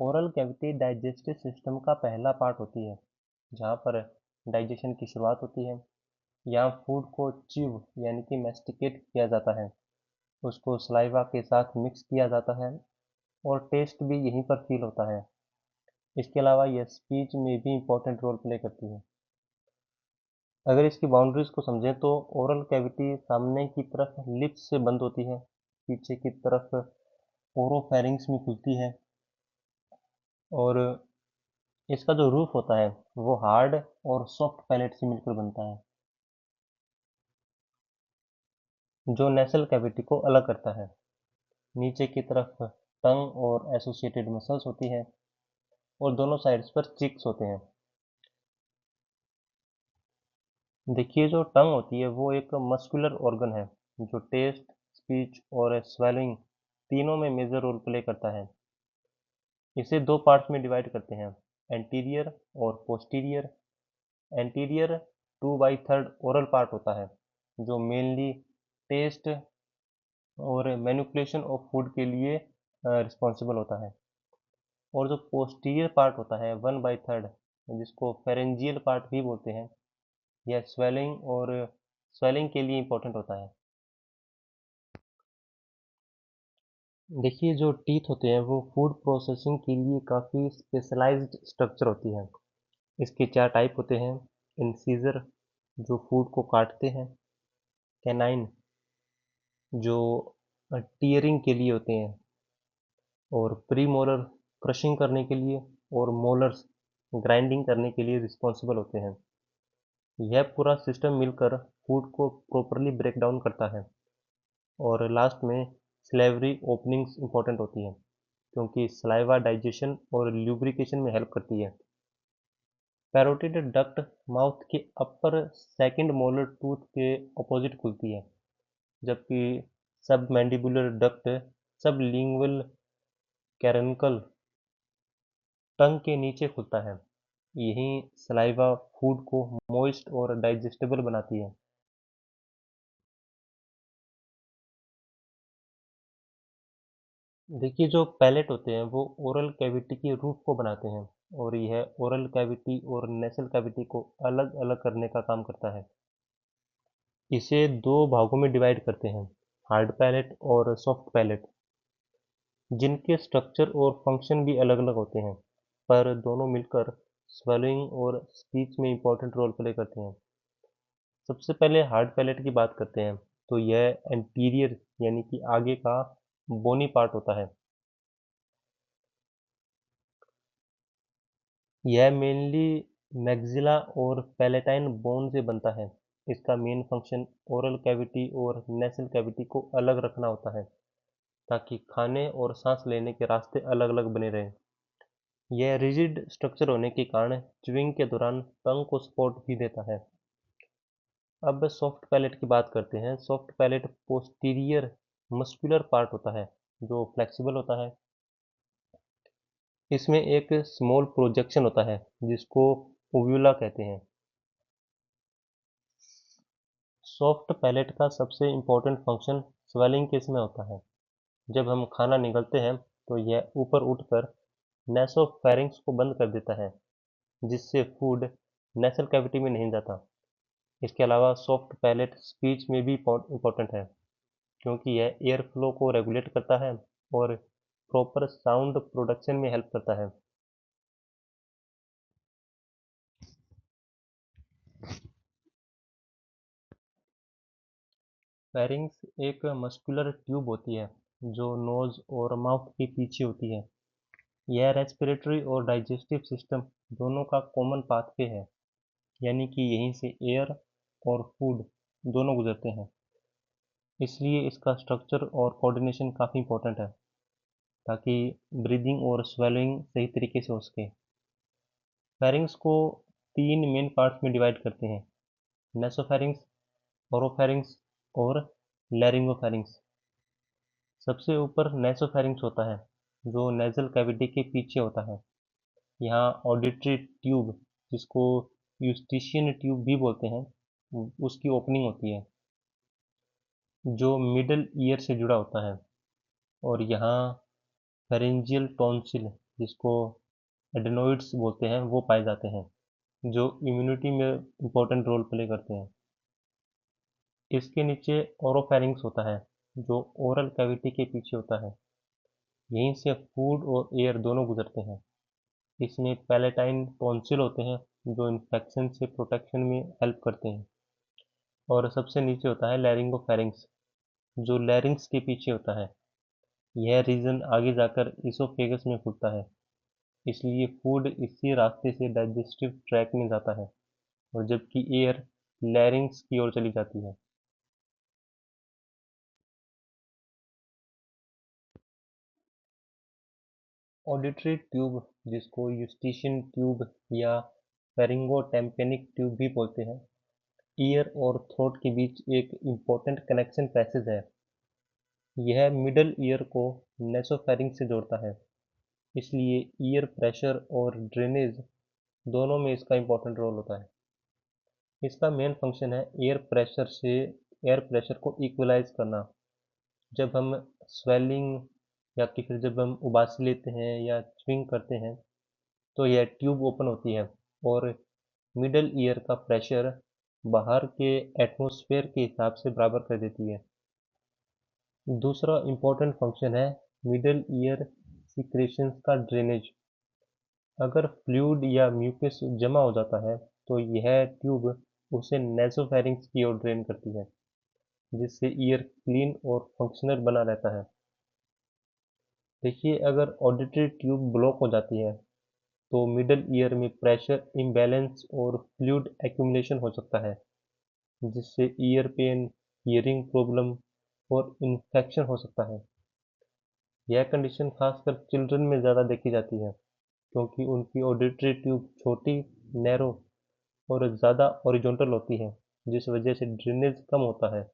Oral cavity digestive system का पहला part होती है, जहाँ पर डाइजेशन की शुरुआत होती है। यहाँ फूड को च्यू यानी कि मैस्टिकेट किया जाता है, उसको सलाइवा के साथ मिक्स किया जाता है और टेस्ट भी यहीं पर फील होता है। इसके अलावा यह स्पीच में भी इम्पोर्टेंट रोल प्ले करती है। अगर इसकी बाउंड्रीज को समझें तो ओरल कैविटी सामने की तरफ लिप्स से बंद होती है, पीछे की तरफ ओरोफेरिंक्स में खुलती है और इसका जो रूफ होता है वो हार्ड और सॉफ्ट पैलेट से मिलकर बनता है, जो नेसल कैविटी को अलग करता है। नीचे की तरफ टंग और एसोसिएटेड मसल्स होती है और दोनों साइड्स पर चिक्स होते हैं। देखिए, जो टंग होती है वो एक मस्कुलर ऑर्गन है जो टेस्ट, स्पीच और स्वेलिंग तीनों में मेजर रोल प्ले करता है। इसे दो पार्ट्स में डिवाइड करते हैं, एंटीरियर और पोस्टीरियर। एंटीरियर 2/3 ओरल पार्ट होता है जो मेनली टेस्ट और मैनिपुलेशन ऑफ फूड के लिए रिस्पॉन्सिबल होता है। और जो पोस्टीरियर पार्ट होता है 1/3, जिसको फेरेंजियल पार्ट भी बोलते हैं, यह स्वेलिंग के लिए इम्पोर्टेंट होता है। देखिए, जो टीथ होते हैं वो फूड प्रोसेसिंग के लिए काफ़ी स्पेशलाइज्ड स्ट्रक्चर होती है। इसके 4 टाइप होते हैं, इंसीजर जो फूड को काटते हैं, कैनाइन जो टीयरिंग के लिए होते हैं, और प्रीमोलर क्रशिंग करने के लिए, और मोलर्स ग्राइंडिंग करने के लिए रिस्पॉन्सिबल होते हैं। यह पूरा सिस्टम मिलकर फूड को प्रॉपरली ब्रेक डाउन करता है। और लास्ट में स्लेवरी ओपनिंग्स इंपॉर्टेंट होती है क्योंकि सलाइवा डाइजेशन और ल्यूब्रिकेशन में हेल्प करती है। पैरोटिड डक्ट माउथ के अपर सेकंड मोलर टूथ के ऑपोजिट खुलती है, जबकि सबमैंडिबुलर डक्ट सबलिंगुअल कैरंकल टंग के नीचे खुलता है। यहीं सलाइवा फूड को मॉइस्ट और डाइजेस्टेबल बनाती है। देखिए, जो पैलेट होते हैं वो ओरल कैविटी की रूफ को बनाते हैं और यह ओरल कैविटी और नेसल कैविटी को अलग अलग करने का काम करता है। इसे दो भागों में डिवाइड करते हैं, हार्ड पैलेट और सॉफ्ट पैलेट, जिनके स्ट्रक्चर और फंक्शन भी अलग अलग होते हैं, पर दोनों मिलकर स्वेलिंग और स्पीच में इंपॉर्टेंट रोल प्ले करते हैं। सबसे पहले हार्ड पैलेट की बात करते हैं, तो यह एंटीरियर यानी कि आगे का बोनी पार्ट होता है। यह मेनली मैक्सिला और पैलेटाइन बोन से बनता है। इसका मेन फंक्शन ओरल कैविटी और नेसल कैविटी को अलग रखना होता है ताकि खाने और सांस लेने के रास्ते अलग अलग बने रहें। यह रिजिड स्ट्रक्चर होने के कारण च्यूइंग के दौरान टंग को सपोर्ट भी देता है। अब सॉफ्ट पैलेट की बात करते हैं। Soft palate posterior muscular part होता है जो फ्लेक्सिबल होता है। इसमें एक स्मॉल प्रोजेक्शन होता है जिसको ओव्यूला कहते हैं। सॉफ्ट पैलेट का सबसे इम्पोर्टेंट फंक्शन स्वेलिंग के समय होता है। जब हम खाना निगलते हैं तो यह ऊपर उठकर नेसोफेरिंक्स को बंद कर देता है, जिससे फूड नेसल कैविटी में नहीं जाता। इसके अलावा सॉफ्ट पैलेट स्पीच में भी इम्पोर्टेंट है क्योंकि यह एयर फ्लो को रेगुलेट करता है और प्रॉपर साउंड प्रोडक्शन में हेल्प करता है। फेरिंग्स एक मस्कुलर ट्यूब होती है जो नोज और माउथ के पीछे होती है। यह रेस्पिरेटरी और डाइजेस्टिव सिस्टम दोनों का कॉमन पाथवे है, यानी कि यहीं से एयर और फूड दोनों गुजरते हैं। इसलिए इसका स्ट्रक्चर और कोऑर्डिनेशन काफ़ी इंपॉर्टेंट है ताकि ब्रीदिंग और स्वेलिंग सही तरीके से हो सके। फेरिंग्स को 3 मेन पार्ट्स में डिवाइड करते हैं, नेसोफेरिंग्स, ओरोफेरिंग्स और लैरिंगोफेरिंग्स। सबसे ऊपर नेसोफेरिंक्स होता है जो नेजल कैविटी के पीछे होता है। यहाँ ऑडिटरी ट्यूब, जिसको यूस्टिशियन ट्यूब भी बोलते हैं, उसकी ओपनिंग होती है जो मिडल ईयर से जुड़ा होता है। और यहाँ फेरेंजियल टॉन्सिल जिसको एडेनोइड्स बोलते हैं, वो पाए जाते हैं, जो इम्यूनिटी में इम्पोर्टेंट रोल प्ले करते हैं। इसके नीचे ओरोफैरिंक्स होता है, जो ओरल कैविटी के पीछे होता है। यहीं से फूड और एयर दोनों गुजरते हैं। इसमें पैलेटाइन टॉन्सिल होते हैं, जो इन्फेक्शन से प्रोटेक्शन में हेल्प करते हैं। और सबसे नीचे होता है लैरिंगोफैरिंक्स, जो लैरिंग्स के पीछे होता है। यह रीजन आगे जाकर इसोफेगस में खुलता है, इसलिए फूड इसी रास्ते से डाइजेस्टिव ट्रैक में जाता है, और जबकि एयर लैरिंग्स की ओर चली जाती है। ऑडिटरी ट्यूब, जिसको यूस्टिशियन ट्यूब या फेरिंगोटाइम्पैनिक ट्यूब भी बोलते हैं, ईयर और थ्रोट के बीच एक इम्पोर्टेंट कनेक्शन पैसेज है। यह मिडल ईयर को नेसोफेरिंक्स से जोड़ता है, इसलिए ईयर प्रेशर और ड्रेनेज दोनों में इसका इम्पोर्टेंट रोल होता है। इसका मेन फंक्शन है एयर प्रेशर को इक्वलाइज करना। जब हम स्वेलिंग या कि फिर जब हम उबासी लेते हैं या च्युइंग करते हैं, तो यह ट्यूब ओपन होती है और मिडल ईयर का प्रेशर बाहर के एटमॉस्फेयर के हिसाब से बराबर कर देती है। दूसरा इम्पोर्टेंट फंक्शन है मिडल ईयर सिक्रेशंस का ड्रेनेज। अगर फ्लूइड या म्यूकस जमा हो जाता है, तो यह ट्यूब उसे नेसोफैरिंक्स की ओर ड्रेन करती है, जिससे ईयर क्लीन और फंक्शनल बना रहता है। देखिए, अगर ऑडिटरी ट्यूब ब्लॉक हो जाती है, तो मिडल ईयर में प्रेशर इम्बैलेंस और फ्लूइड एक्यूमुलेशन हो सकता है, जिससे ईयर पेन, हियरिंग प्रॉब्लम और इन्फेक्शन हो सकता है। यह कंडीशन खासकर चिल्ड्रन में ज़्यादा देखी जाती है, क्योंकि उनकी ऑडिटरी ट्यूब छोटी, नैरो और ज़्यादा हॉरिजॉन्टल होती है, जिस वजह से ड्रेनेज कम होता है।